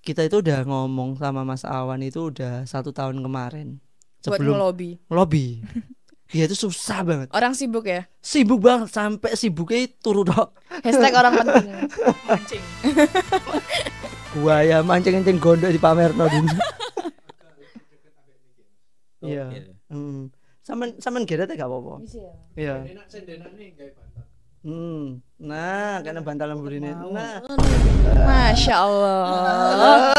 kita itu udah ngomong sama Mas Awan itu udah 1 tahun kemarin. Buat Sebelum ngelobi. Dia itu susah banget. Orang sibuk ya. Sibuk banget sampai sibuknya turu dok. Hashtag orang penting. Mancing. Gua ya mancing-mancing gondok di pamerno dulu. Iya. Sampean geret gak apa-apa. Iya. Nah, karena bantal lembur ini. Nah. Masya Allah.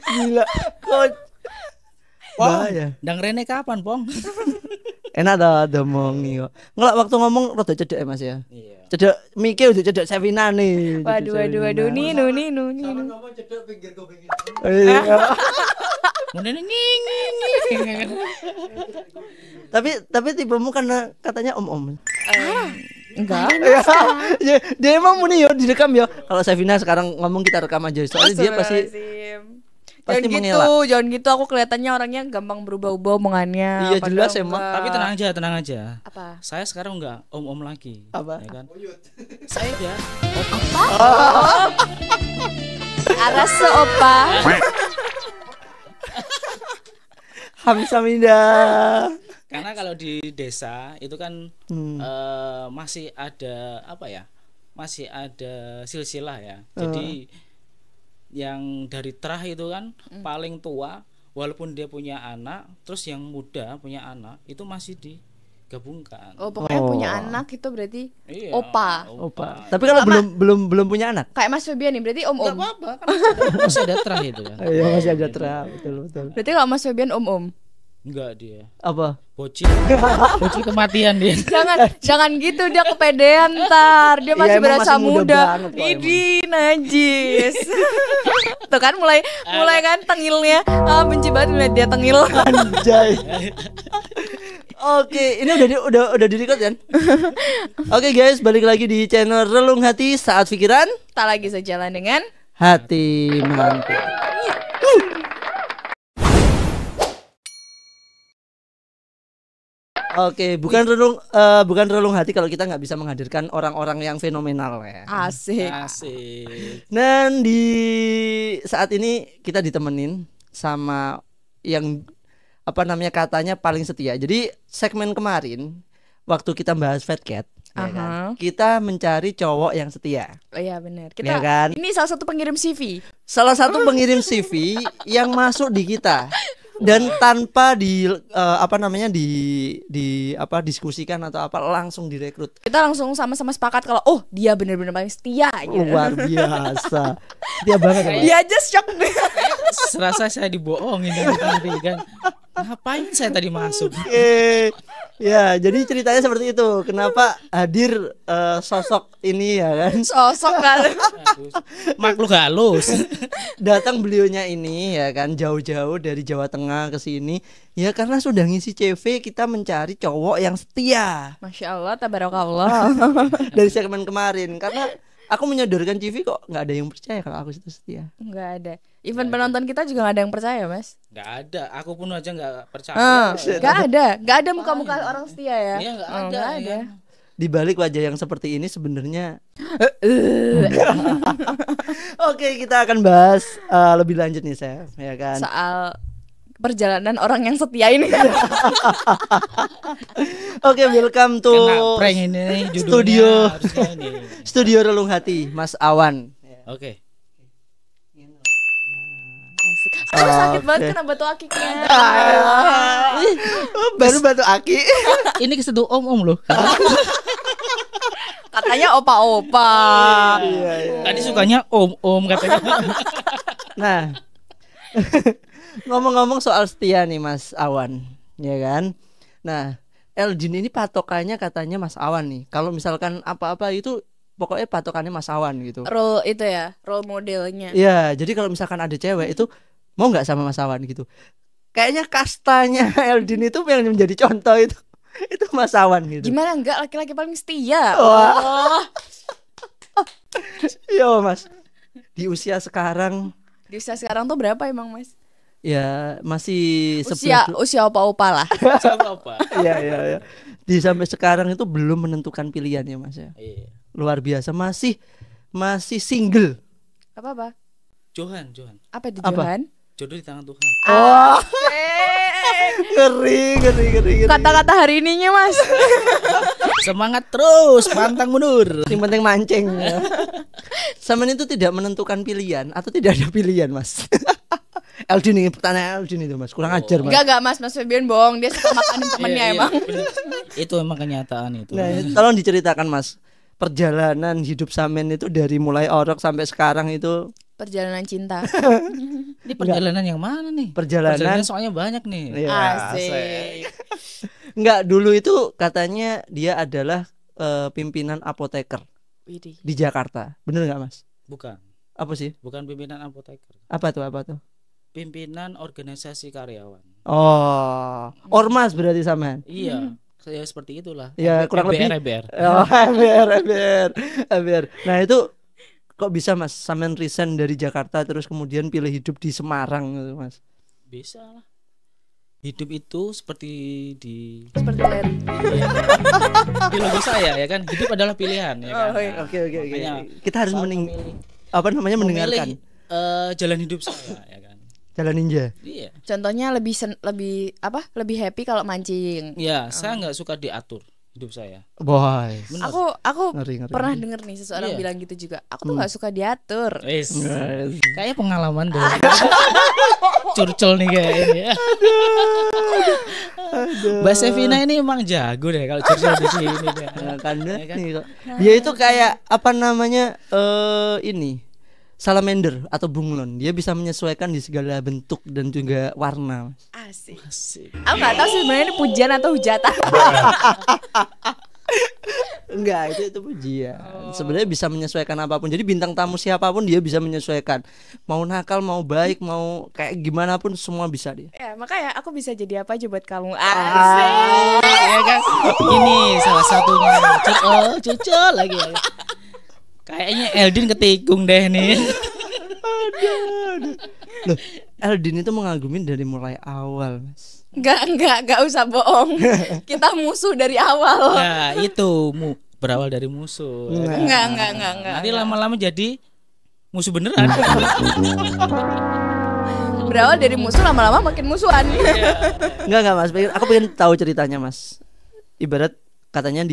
Gila. Kok bahaya. Ndang rene kapan, Pong? Enak dah omongi kok. Ngelak waktu ngomong rada cedek ya Mas ya. Iya. Cedek mikir udah cedek Sevina nih. Waduh, Ninu. Ngomong cedek pinggir kuping. Iya. Ngene Tapi tipemu karena katanya om-om. Enggak. Ya, dia emang muni yo direkam yo. Kalau Sevina sekarang ngomong kita rekam aja. Soalnya dia pasti Jangan mengelak. jangan gitu. Aku kelihatannya orangnya gampang berubah-ubah omongannya. Iya, Padahal jelas emang. enggak. Tapi tenang aja. Apa? Saya sekarang enggak om-om lagi. Apa? Ya kan? Saya ya. Arase opa. Hamsaminda. Karena kalau di desa itu kan masih ada apa ya? Masih ada silsilah ya. Jadi yang dari terah itu kan paling tua walaupun dia punya anak, terus yang muda punya anak itu masih digabungkan. Oh, pokoknya punya anak itu berarti Iya, opa. Tapi kalau belum punya anak. Kayak Mas Febian nih berarti om-om. Enggak apa-apa kan masih ada terah itu kan. Iya, masih ada terang, betul. Berarti kalau Mas Febian om-om. Enggak dia. Apa? Bocil. Bocil kematian dia. Jangan gitu, dia kepedean ntar. Dia masih Iya, emang berasa masih muda muda. banget kok Idi najis. Tuh kan mulai kan tengilnya. Benci banget ngeliat dia tengil. Anjay. Oke, ini udah di-record kan? Oke guys, balik lagi di channel Relung Hati Saat Pikiran Tak lagi sejalan dengan Hati Menantu. Oke, bukan relung hati kalau kita nggak bisa menghadirkan orang-orang yang fenomenal ya. asik. Asik. Dan di saat ini kita ditemenin sama yang katanya paling setia. Jadi segmen kemarin waktu kita bahas Fat Cat, ya kan, kita mencari cowok yang setia. Oh iya benar. Kita Ya kan? ini salah satu pengirim CV. Salah satu pengirim CV yang masuk di kita. Dan tanpa diskusikan atau apa langsung direkrut. Kita langsung sama-sama sepakat kalau dia benar-benar paling setia gitu. Luar biasa. Setia banget ya, Pak? Dia aja shock deh. Serasa saya dibohongin dari tadi kan. Ngapain saya tadi masuk? Oke. Ya, jadi ceritanya seperti itu. Kenapa hadir sosok ini ya kan? Sosok kan. Makhluk halus. Datang beliaunya ini ya kan jauh-jauh dari Jawa Tengah ke sini. Ya karena sudah ngisi CV kita mencari cowok yang setia. Masya Allah, tabarakallah. Dari segmen kemarin karena aku menyodorkan CV kok nggak ada yang percaya kalau aku itu setia. Nggak ada. Even penonton kita juga nggak ada yang percaya, Mas. Nggak ada. Aku pun aja nggak percaya. Nggak ada muka-muka orang setia ya. Iya nggak ada. Nggak ada. Ya. Di balik wajah yang seperti ini sebenarnya Oke, kita akan bahas lebih lanjut nih, Chef, ya kan. Soal perjalanan orang yang setia ini. Oke, welcome to Kena prank ini judulnya studio. harusnya ini. Studio Relung Hati, Mas Awan. Oke. Aduh, sakit banget kena batu akiknya. Baru batu aki. Ini kesentuh om loh. Katanya opa-opa. Iya. Tadi sukanya om katanya. Nah, ngomong-ngomong soal setia nih Mas Awan, ya kan. Nah, Eljin ini patokannya katanya Mas Awan nih. Kalau misalkan apa-apa itu pokoknya patokannya Mas Awan gitu. Role itu ya, role modelnya. Iya, jadi kalau misalkan ada cewek itu mau nggak sama Mas Awan gitu. Kayaknya kastanya Eldin itu yang menjadi contoh itu Mas Awan gitu. Gimana enggak laki-laki paling setia? Wah. Yo Mas, di usia sekarang Di usia sekarang tuh berapa emang, Mas? ya masih Usia opa-opa lah. Coba apa? Iya. Di sampai sekarang itu belum menentukan pilihan ya Mas ya. Iya. Luar biasa, masih masih single. Apa? Johan. Apa itu Apa? Johan? Jodoh di tangan Tuhan. Oh, Asik. ngeri. Kata-kata hari ininya Mas. Semangat terus, pantang mundur. Yang penting mancing. Saman itu tidak menentukan pilihan atau tidak ada pilihan, Mas. Eldin ini pertanyaan Eldin itu, Mas. Kurang ajar, Mas. Enggak Mas Febian bohong. Dia suka makanin temennya Iya, emang. bener. Itu emang kenyataan itu. Nah, tolong diceritakan, Mas. Perjalanan hidup Samen itu dari mulai orok sampai sekarang itu Perjalanan cinta. Ini perjalanan yang mana nih? Perjalanan soalnya banyak nih. Iya, Asik. Enggak, dulu itu katanya dia adalah pimpinan apoteker Widih. di Jakarta. Bener nggak, Mas? Bukan Apa sih? pimpinan apoteker. Apa tuh? Pimpinan organisasi karyawan. Oh, ormas berarti Samen. Iya, saya seperti itulah. Ya, kurang lebih. EBR. Oh, MBR. Nah, itu kok bisa, Mas, Samen resign dari Jakarta terus kemudian pilih hidup di Semarang gitu, Mas? Bisa lah. Hidup itu seperti Seperti Larry. di logo saya ya kan. Hidup adalah pilihan ya kan. Oh, iya. Oke. Makanya Kita harus saat memilih mendengarkan jalan hidup saya ya kan. jalan ninja. Iya. Contohnya lebih happy kalau mancing. Ya, saya nggak suka diatur hidup saya. Boy. Benar. Aku Ngeri. pernah denger nih seseorang Iya. bilang gitu juga. Aku tuh nggak suka diatur. Wes. Kayak pengalaman dong. Curcol nih kayak ini. Mbak Sevina ini emang jago deh kalau curcol di sini deh. Nah, kan Ya kan? nih kok. Dia itu kayak apa namanya ini salamander atau bunglon. Dia bisa menyesuaikan di segala bentuk dan juga warna, Mas. Asik. Asik. Aku nggak tahu sebenarnya ini pujian atau hujatan. Enggak, itu pujian. Sebenarnya bisa menyesuaikan apapun. Jadi bintang tamu siapapun dia bisa menyesuaikan. Mau nakal, mau baik, mau kayak gimana pun semua bisa dia. Ya makanya aku bisa jadi apa aja buat kamu. Asik. Ya kan? Ini salah satunya. Curcol lagi. Kayaknya Eldin ketikung deh nih. Loh, Eldin itu mengagumi dari mulai awal, Mas. Enggak usah bohong. Kita musuh dari awal. Nah, itu berawal dari musuh. ya kan? Enggak. Nanti lama-lama jadi musuh beneran. Berawal dari musuh lama-lama makin musuhan. Enggak, Mas. Aku pengen tahu ceritanya, Mas. Ibarat katanya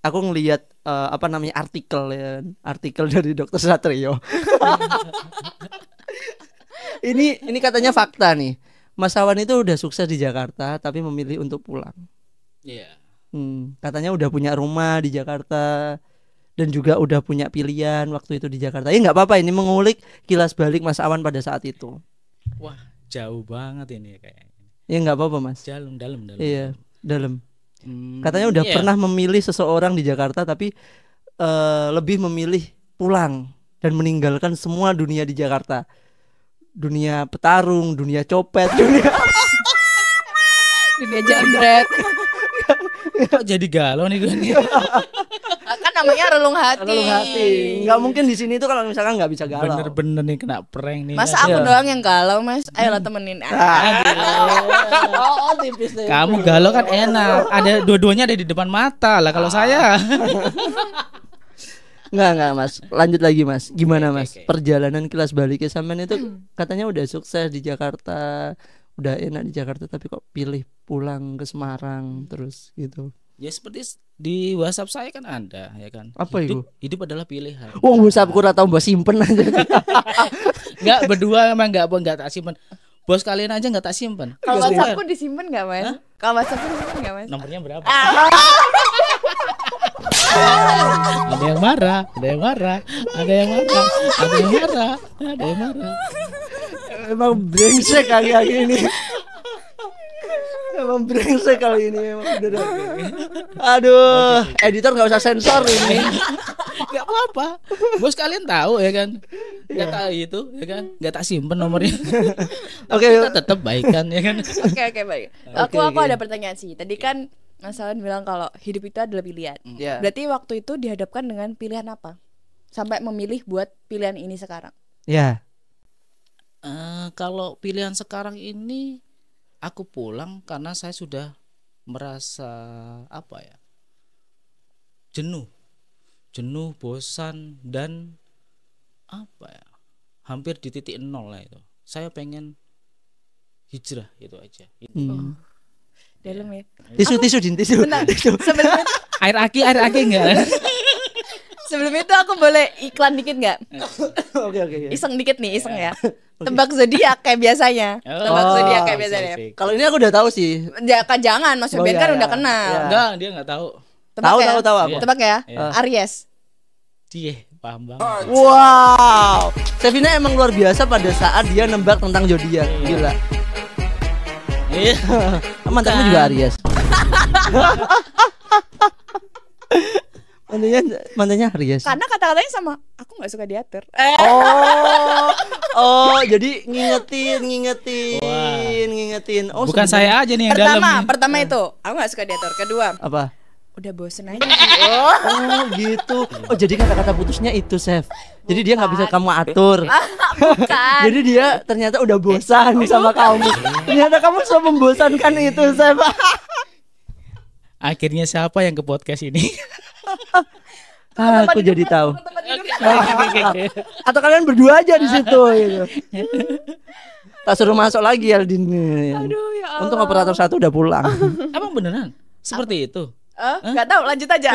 aku ngelihat apa namanya artikel dari Dokter Satrio. ini katanya fakta nih. Mas Awan itu udah sukses di Jakarta tapi memilih untuk pulang. Iya. Katanya udah punya rumah di Jakarta dan juga udah punya pilihan waktu itu di Jakarta. Ya nggak apa-apa, ini mengulik kilas balik Mas Awan pada saat itu. Wah, jauh banget ini kayaknya. Ya nggak apa-apa, Mas. Dalam. Iya, dalam. Katanya udah pernah memilih seseorang di Jakarta tapi lebih memilih pulang dan meninggalkan semua dunia di Jakarta. Dunia petarung, dunia copet, dunia jambret. Kok jadi galau nih gue nih. Kan namanya relung hati. relung hati. Nggak mungkin di sini tuh kalau misalkan nggak bisa galau. Bener-bener nih kena prank nih. Masa aku doang yang galau, Mas? Ayolah temenin. Oh, tipis deh. Kamu galau kan enak. Ada dua-duanya ada di depan mata lah. Kalau saya Enggak, Mas. Lanjut lagi, Mas. Gimana, Mas? Oke. Perjalanan kilas baliknya sampean itu katanya udah sukses di Jakarta, udah enak di Jakarta tapi kok pilih pulang ke Semarang terus gitu. ya seperti di WhatsApp saya kan ada ya kan. Apa Hidup adalah pilihan. Wong WhatsAppku ora tau mbok simpen aja. Enggak, berdua emang enggak tak simpen. Bos kalian aja enggak tak simpen. Kalau WhatsAppku disimpan nggak, Mas? Kalau WhatsAppku disimpan nggak, Mas? Nomornya berapa? Ada yang marah. Emang brengsek kali ini. Emang brengsek kali ini emang bener. Aduh, editor nggak usah sensor ini. Enggak apa-apa. Bos kalian tahu ya kan. Enggak tahu itu ya kan. Enggak tak simpen nomornya. Oke. Kita tetap baikan ya kan. Oke, baik. Aku Oke. ada pertanyaan sih. Tadi kan Mas Awan bilang kalau hidup itu adalah pilihan. Ya. Berarti waktu itu dihadapkan dengan pilihan apa? Sampai memilih buat pilihan ini sekarang. Ya. Kalau pilihan sekarang ini aku pulang karena saya sudah merasa apa ya? Jenuh jenuh, bosan, dan apa ya, hampir di titik nol lah itu. Saya pengen hijrah, itu aja. Dalam ya. Tisu Din, tisu. Bentar, Tisu. sebelum itu, Air aki enggak? sebelum itu aku boleh iklan dikit nggak? Oke. Iseng dikit nih, iseng ya. Tebak zodiak kayak biasanya. Tebak zodiak kayak biasanya. Kalau ini aku udah tahu sih. Jangan, Mas Oh, Febian iya, kan iya. udah kenal. Iya. Enggak, dia enggak tahu. Tebak ya? Tahu apa? Tebak ya? Iya. Aries. Dia paham banget. Wow, Sevina emang luar biasa pada saat dia nembak tentang zodiak. Gila. Iya. Mantannya juga Aries. mantannya Aries. Karena kata-katanya sama, aku nggak suka diatur. Oh, jadi ngingetin. Oh, Bukan sebenarnya- saya aja nih yang dalam nih. Pertama itu, aku nggak suka diatur. Kedua, Apa? udah bosen aja. Oh, gitu. Oh, jadi kata-kata putusnya itu, Chef. Jadi dia nggak bisa kamu atur. Bukan. Jadi dia ternyata udah bosan sama kamu. Ternyata kamu so membosankan itu, Chef. Akhirnya siapa yang ke podcast ini? Aku jadi tahu. Atau kalian berdua aja di situ gitu. Tak suruh masuk lagi Aldin. Aduh, ya Allah. Untung operator satu udah pulang. Emang beneran seperti itu? Nggak tahu, lanjut aja.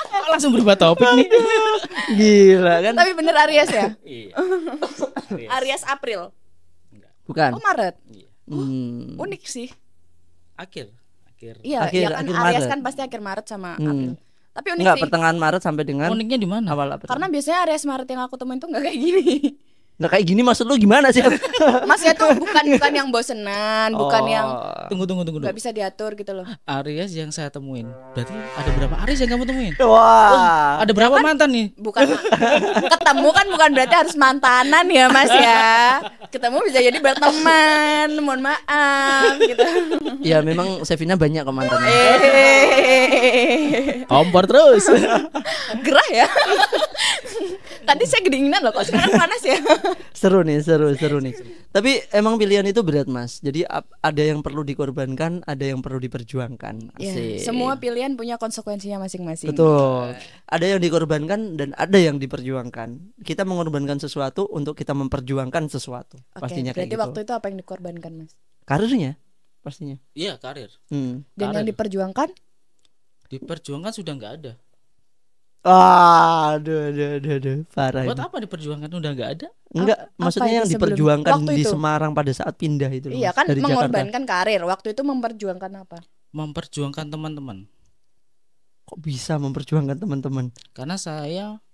Kok langsung berubah topik nih? Gila kan? Tapi bener Aries ya? Iya. Aries April. Bukan. Oh Maret. Hmm. Unik sih. Akhir. Iya, Akhir kan Maret. Aries kan pasti akhir Maret sama April. Tapi unik Enggak, sih. pertengahan Maret sampai dengan Uniknya di mana? awal April. Karena biasanya Aries Maret yang aku temuin tuh nggak kayak gini. Nggak kayak gini, maksud lu gimana sih? Maksudnya tuh bukan yang bosenan, bukan yang Tunggu. nggak bisa diatur gitu loh. Aries yang saya temuin. Berarti ada berapa Aries yang kamu temuin? Wah. Ada berapa mantan nih? Bukan ketemu kan bukan berarti harus mantanan ya Mas ya. Ketemu bisa jadi berteman, mohon maaf gitu. Ya memang Sevina banyak kok mantannya. Kompor terus. Gerah ya. Tadi saya kedinginan loh, kok sekarang panas ya. Seru nih. Tapi emang pilihan itu berat, Mas. Jadi ada yang perlu dikorbankan, ada yang perlu diperjuangkan. Ya, Asik. semua pilihan punya konsekuensinya masing-masing. Betul. Ada yang dikorbankan dan ada yang diperjuangkan. Kita mengorbankan sesuatu untuk kita memperjuangkan sesuatu. Oke, Pastinya kayak berarti gitu. waktu itu apa yang dikorbankan Mas? Karirnya pastinya. Iya, karir. Dan Karir. yang diperjuangkan? Diperjuangkan sudah nggak ada. Aduh, parah. Buat ini. apa diperjuangkan udah nggak ada? Enggak, Apa maksudnya itu yang sebelum- diperjuangkan waktu di itu? Semarang pada saat pindah itu loh, Iya Mas, kan dari Jakarta. mengorbankan karir. Waktu itu memperjuangkan apa? Memperjuangkan teman-teman. Kok bisa memperjuangkan teman-teman? Karena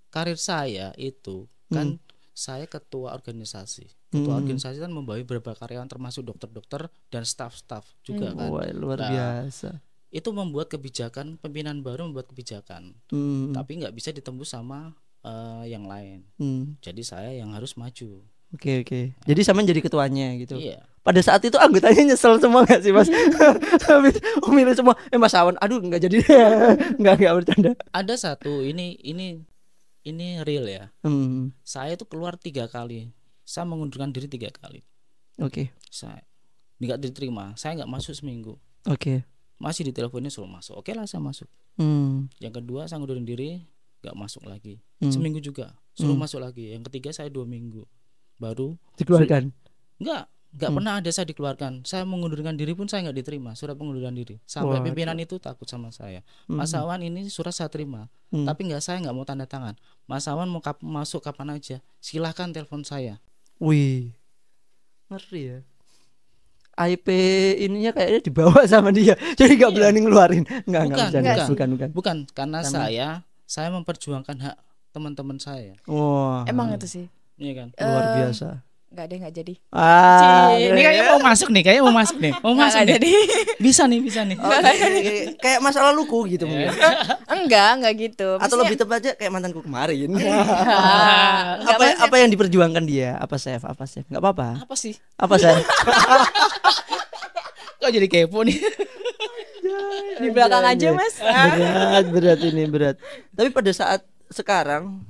karir saya itu kan saya ketua organisasi. Ketua organisasi kan membawa beberapa karyawan termasuk dokter-dokter dan staf-staf juga kan. Wah, luar Nah, biasa. Itu membuat kebijakan, pimpinan baru membuat kebijakan. Tapi nggak bisa ditembus sama yang lain. Jadi saya yang harus maju. Oke. Jadi sama jadi ketuanya gitu. Iya. Pada saat itu anggotanya nyesel semua gak sih, Mas? Habis memilih semua, Mas Awan, aduh nggak jadi. Nggak bercanda. Ada satu ini real ya. Saya itu keluar 3 kali. Saya mengundurkan diri 3 kali. Oke. Saya nggak diterima. Saya nggak masuk seminggu. Oke. Masih diteleponnya suruh masuk. Oke lah, saya masuk. Yang kedua saya ngundurin diri, nggak masuk lagi. Seminggu juga suruh masuk lagi. Yang ketiga saya 2 minggu baru Dikeluarkan. nggak pernah ada saya dikeluarkan. Saya mengundurkan diri pun saya nggak diterima surat pengunduran diri. Sampai Waduh. pimpinan itu takut sama saya. Mas Awan, ini surat saya terima, tapi saya nggak mau tanda tangan. Mas Awan mau masuk kapan aja, silahkan telepon saya. Wih, ngeri ya. IP ininya kayaknya dibawa sama dia, jadi nggak berani ngeluarin. Bukan. Karena saya memperjuangkan hak teman-teman saya. Wah, Emang itu sih. Iya kan? luar biasa. Nggak ada, nggak jadi. Ini kayaknya mau masuk nih, Mau masuk Nggak nih. jadi. Bisa nih. Kayak masalah luku gitu mungkin. Enggak gitu. Atau Maksudnya- lebih tepatnya kayak mantanku kemarin. Nggak, maksudnya- apa yang diperjuangkan dia? Apa Chef? Nggak apa-apa. Apa sih? Apa Chef? Kok jadi kepo nih? di belakang aja Mas. berat. Tapi pada saat sekarang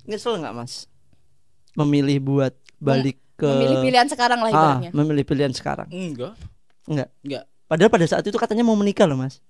nyesel nggak Mas? Memilih buat balik ke Memilih pilihan sekarang lah ibaratnya. memilih pilihan sekarang. Enggak. Padahal pada saat itu katanya mau menikah loh Mas.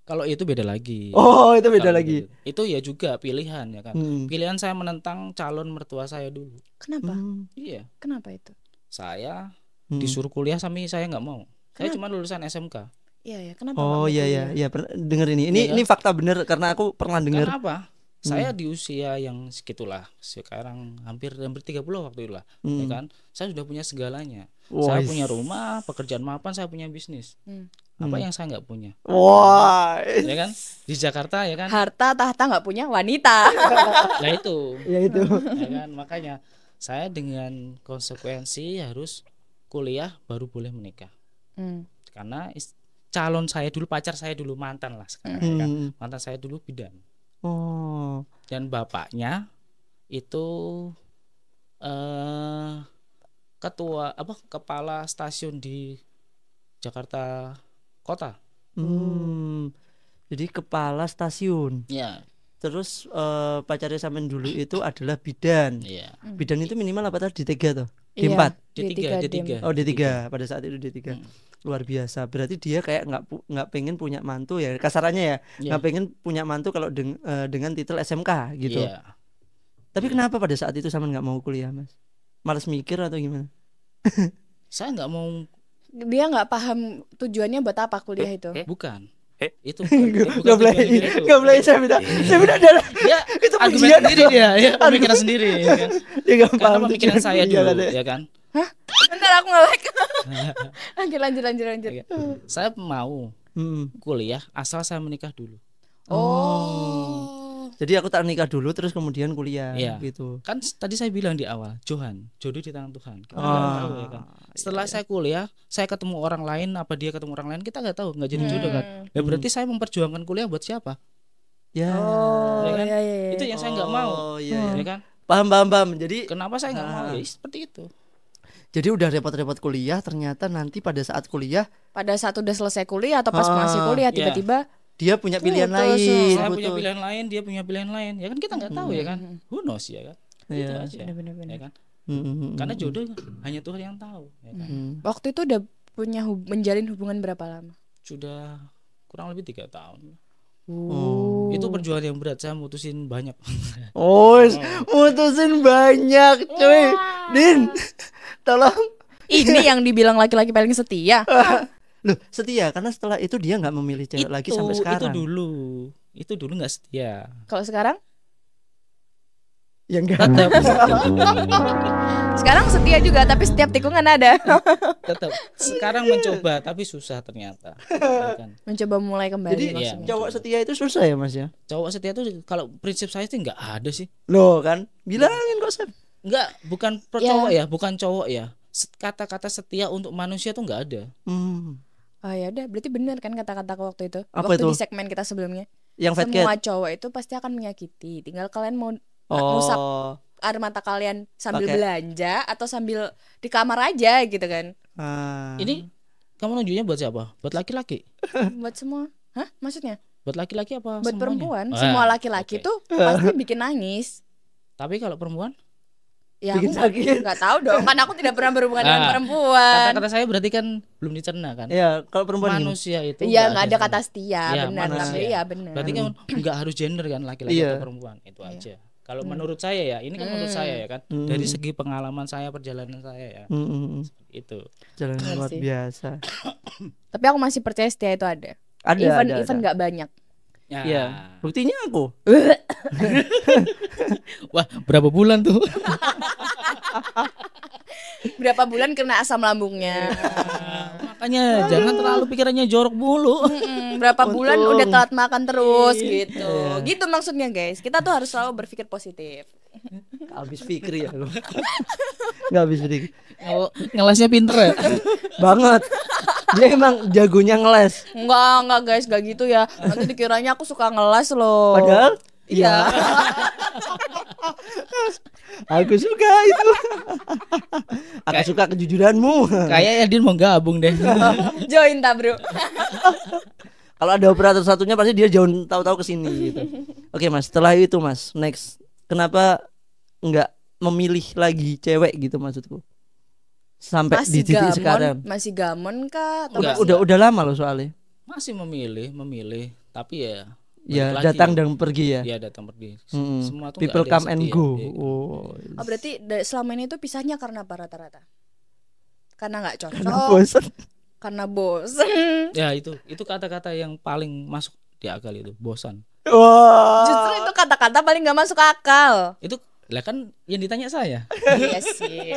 Kalau itu beda lagi. Oh, itu beda Kalau lagi. Itu ya juga pilihan ya kan. Pilihan saya menentang calon mertua saya dulu. Kenapa? Iya. Kenapa itu? Saya disuruh kuliah sampai saya nggak mau. Saya cuma lulusan SMK. Iya ya, kenapa? Oh nggak mau iya iya kuliah? iya denger ini. Iya. Ini fakta bener karena aku pernah denger. Kenapa? Saya di usia yang segitulah, sekarang hampir 30 waktu itu lah, ya kan? Saya sudah punya segalanya. Saya punya rumah, pekerjaan mapan, saya punya bisnis. Apa yang saya nggak punya? Wah. Ya kan? Di Jakarta ya kan? Harta tahta nggak punya wanita. Lah itu. Ya itu. Ya kan? Makanya saya dengan konsekuensi harus kuliah baru boleh menikah. Karena calon saya dulu, pacar saya dulu, mantan lah sekarang ya kan? Mantan saya dulu bidan. Oh. Dan bapaknya itu kepala stasiun di Jakarta Kota. Jadi kepala stasiun. Ya. Terus pacarnya sampean dulu itu adalah bidan. Iya. Bidan itu minimal apa tadi? D3 tuh. Iya, D4. D3. Oh D3 pada saat itu D3. Luar biasa. Berarti dia kayak nggak pengen punya mantu ya. Kasarannya ya. Nggak pengen punya mantu kalau dengan titel SMK gitu. Iya. Tapi kenapa pada saat itu sampean nggak mau kuliah, Mas? Males mikir atau gimana? Saya nggak mau. Dia nggak paham tujuannya buat apa kuliah itu. Bukan. Itu Nggak boleh saya minta darah. Ya, Itu argumen pujian sendiri tuh. dia, ya, pemikiran sendiri ya kan. Dia nggak Karena paham pemikiran tujuan saya kuliah, dulu katanya. ya kan. Bentar aku nge-lag. lanjut. Saya mau kuliah asal saya menikah dulu. Oh. Jadi aku tak nikah dulu terus kemudian kuliah Iya. gitu. Kan tadi saya bilang di awal, jodoh di tangan Tuhan. Kita nggak tahu ya kan. Setelah saya kuliah, saya ketemu orang lain, apa dia ketemu orang lain, kita nggak tahu, nggak jadi jodoh kan. Ya berarti saya memperjuangkan kuliah buat siapa? Ya. Ya kan? iya. Itu yang saya nggak mau. Oh iya. Ya kan? Paham. Jadi Kenapa saya nggak mau? Ya seperti itu. jadi udah repot-repot kuliah, ternyata nanti pada saat kuliah Pada saat udah selesai kuliah atau pas masih kuliah tiba-tiba dia punya pilihan Putus, lain. Saya punya putus. pilihan lain, dia punya pilihan lain. Ya kan kita nggak tahu ya kan. Who knows ya kan? Itu Iya. aja. Bener-bener. Ya kan? Mm-mm. Karena jodoh hanya Tuhan yang tahu. Ya kan? waktu itu udah punya menjalin hubungan berapa lama? Sudah kurang lebih 3 tahun. Oh. Itu perjuangan yang berat. Saya mutusin banyak. Oh, mutusin banyak, cuy. Din, tolong. Ini yang dibilang laki-laki paling setia. Loh, setia karena setelah itu dia nggak memilih cewek lagi sampai sekarang. Itu dulu nggak setia. Kalau sekarang? Ya enggak. Tetap, Sekarang setia juga tapi setiap tikungan ada. tetap. Sekarang mencoba tapi susah ternyata. Ya kan? Mencoba mulai kembali Jadi maksudnya. cowok setia itu susah ya, Mas ya? Cowok setia tuh kalau prinsip saya itu nggak ada sih. Loh kan, bilangin kok, Sep. Nggak, bukan per Ya. cowok ya, bukan cowok ya. Kata-kata setia untuk manusia tuh nggak ada. Oh ya udah, berarti benar kan kata-kataku waktu itu. Apa waktu itu? di segmen kita sebelumnya. Yang fat Semua cat. cowok itu pasti akan menyakiti. Tinggal kalian mau ngusap Oh. air mata kalian sambil Pakai. belanja atau sambil di kamar aja gitu kan. Ah. Ini kamu nunjuknya buat siapa? Buat laki-laki? Buat semua. Hah? Maksudnya? Buat laki-laki apa Buat semuanya? perempuan. Ah, Semua laki-laki oke. tuh pasti bikin nangis. Tapi kalau perempuan? Ya Bikin aku sakit. nggak tahu dong. Kan aku tidak pernah berhubungan dengan Ah, perempuan. Kata-kata saya berarti kan belum dicerna kan? Ya, kalau perempuan gimana? Manusia itu Iya nggak ada setia. kata setia, Iya, benar. manusia. Tapi ya benar. Berarti kan nggak harus gender kan, laki-laki Iya. atau perempuan, itu aja. Kalau menurut saya ya, ini kan menurut saya ya kan, dari segi pengalaman saya, perjalanan saya ya, itu. Jalan Benar luar sih. biasa. Tapi aku masih percaya setia itu ada. Ada, Even ada. nggak banyak. Ya. Iya. Buktinya aku. Wah, berapa bulan tuh? Berapa bulan kena asam lambungnya. Makanya jangan terlalu pikirannya jorok mulu. Berapa bulan Untung. udah telat makan terus gitu. Iya. Gitu maksudnya guys. Kita tuh harus selalu berpikir positif. Habis fikri ya lu. Enggak habis fikri. Ngelesnya pinter ya. Banget. Dia emang jagonya ngeles. Enggak guys, enggak gitu ya. Nanti dikiranya aku suka ngeles loh. Padahal Iya. aku suka itu. Aku suka kejujuranmu. Kayaknya dia mau gabung deh. Join ta, Bro. Kalau ada operator satunya pasti dia jauh tahu-tahu ke sini gitu. Oke, Mas, setelah itu Mas, next. Kenapa enggak memilih lagi cewek gitu maksudku? Sampai di titik sekarang. Masih gamon kah? Atau Enggak. masih- Udah lama loh soalnya. Masih memilih, Tapi ya Ya balik lagi. datang dan pergi ya. Ya datang pergi. Mm-mm. Semua tuh People nggak ada yang come and setia. go. Iya. Oh. Oh, berarti selama ini tuh pisahnya karena apa rata-rata? Karena nggak cocok, Bosan. karena bosen. Ya itu kata-kata yang paling masuk di akal itu, bosan. Wah. Justru itu kata-kata paling nggak masuk akal. Itu lah kan yang ditanya saya. Iya sih.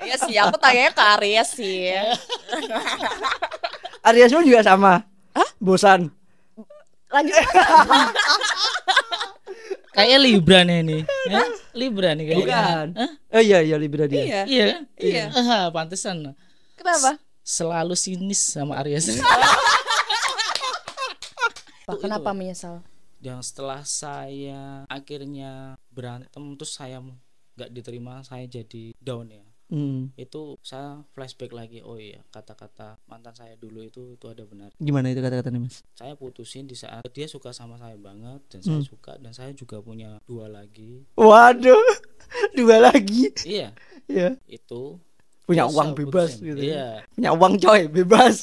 Iya sih, aku tanya ke Arya sih. Aryasmu juga sama. Bosan. Lanjut. Kayak Libra nih ini. Ya? Libra nih kayaknya. Bukan. Hah? Oh iya Libra dia. Iya. Iya kan? Iya. Pantesan. Kenapa? Selalu sinis sama Aries. Kenapa menyesal? Yang setelah saya akhirnya berantem terus saya nggak diterima, saya jadi down ya. Itu saya flashback lagi, oh iya kata-kata mantan saya dulu itu ada benar. Gimana itu kata-katanya Mas? Saya putusin di saat dia suka sama saya banget dan saya suka, dan saya juga punya 2 lagi. Waduh. 2 lagi. Iya. Iya. Itu Punya terus uang saya bebas putusin. gitu. Iya. Punya uang coy, bebas.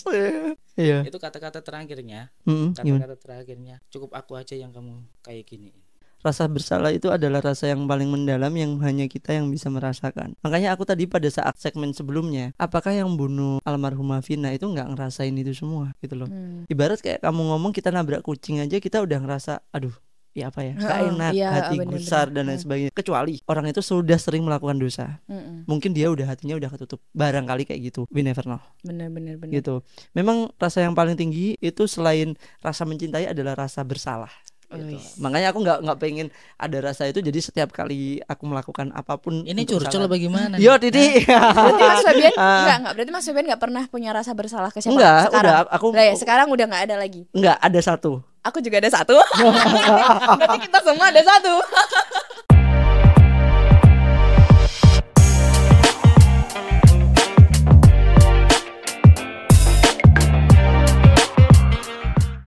Iya. Itu kata-kata terakhirnya. Gimana? Kata-kata terakhirnya, cukup aku aja yang kamu kayak gini. Rasa bersalah itu adalah rasa yang paling mendalam yang hanya kita yang bisa merasakan. Makanya aku tadi pada saat segmen sebelumnya, apakah yang bunuh almarhumah Vina itu nggak ngerasain itu semua gitu loh. Ibarat kayak kamu ngomong kita nabrak kucing aja kita udah ngerasa aduh ya apa ya nggak enak, iya, hati bener-bener. gusar dan lain sebagainya. Kecuali orang itu sudah sering melakukan dosa, mungkin dia udah hatinya udah ketutup, barangkali kayak gitu, we never know. Bener. Gitu. Memang rasa yang paling tinggi itu selain rasa mencintai adalah rasa bersalah. Gitu. Makanya aku nggak pengen ada rasa itu, jadi setiap kali aku melakukan apapun Ini untuk curcol kesalahan. bagaimana? Yo Didi. Berarti Mas Febian enggak, berarti Mas Febian enggak pernah punya rasa bersalah ke siapa? Enggak, Sekarang. udah aku Lah ya, sekarang udah enggak ada lagi. enggak ada satu. Aku juga ada 1. Berarti kita semua ada 1.